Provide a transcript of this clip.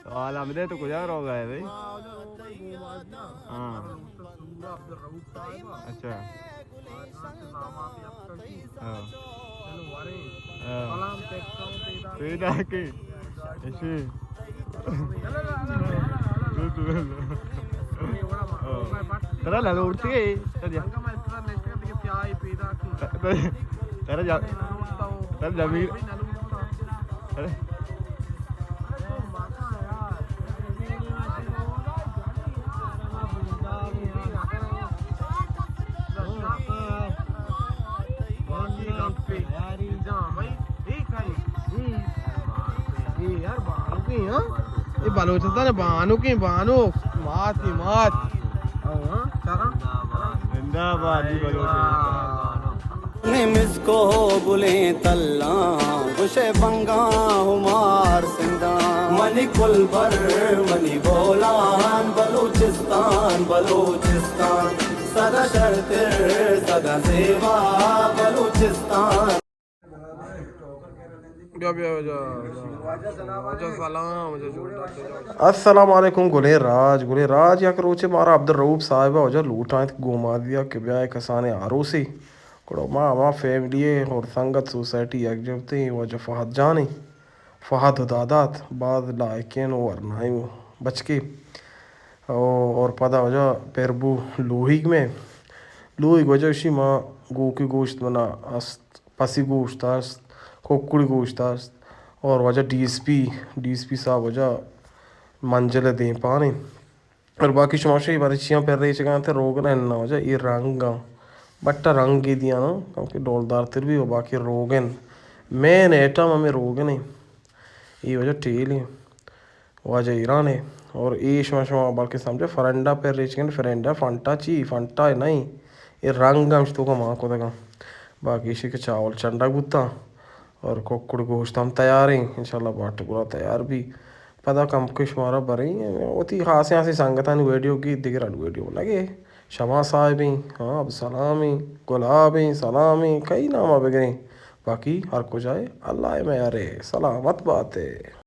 वाला में दे तो गुजार हो गए भाई। हाँ अच्छा। हाँ हाँ पेड़ा के ऐसे तेरा लाल उड़ती है तेरा जमीन ये बलोचिस्तान बानो की बानो मात की मात जिंदाबाद जी बलोचिस्तान मिसको बुले तल्ला गुशे बंगा हुमार सिंधा मनी कुलबर मनी बोलान बलूचिस्तान बलूचिस्तान सदा शर्तिर सदा सेवा बलूचिस्तान। अस्सलाम वालेकुम गुले राज या करोचे मारा अब्दुल रऊफ साहिब वजह लूटा गोमा दिया कि ब्याह कसाने आरोसी कड़ो माँ फैमिली और संगत सोसाइटी एक जबते वजह फहद जानी फहद दादात बाद लायकेन और नाई बचके और पदा वजह पेरबू लोही में लोही वजह उसी माँ गो की गोश्त बना अस्त पसी गोश्त अस्त कोकुड़ी गोश्त अस्त और वजह डीएसपी साहब वजह मंजिल दे पाने और बाकी शमाशे बरछियाँ पर रही चुका थे रोग ना वजह ये रंग बट्टा रंग ही दिया ना क्योंकि डोलदार तिर भी हो बाकी रोगन मेन एटम हमें रोगन है ये वजह टेल है वजह ईरान है और ये शमा बल्कि समझे फरंडा पर रही चिकन फरेंडा फंटा ची फंटा है नहीं ये रंग अंश तो का माँ को देगा बाकी इसी के चावल चंडा गुत्ता और कुकुड़ गोश्त हम तैयार हैं इंशाल्लाह बाट पूरा तैयार भी पता कम कुछ मारा बरी होती हासे संगता वीडियो की दिख रहा वीडियो लगे शमा साहिबी हाँ अब सलामी गुलाबी सलामी कई नाम अब गए बाकी हर कुछ आए अल्लाह में अरे सलामत बात है।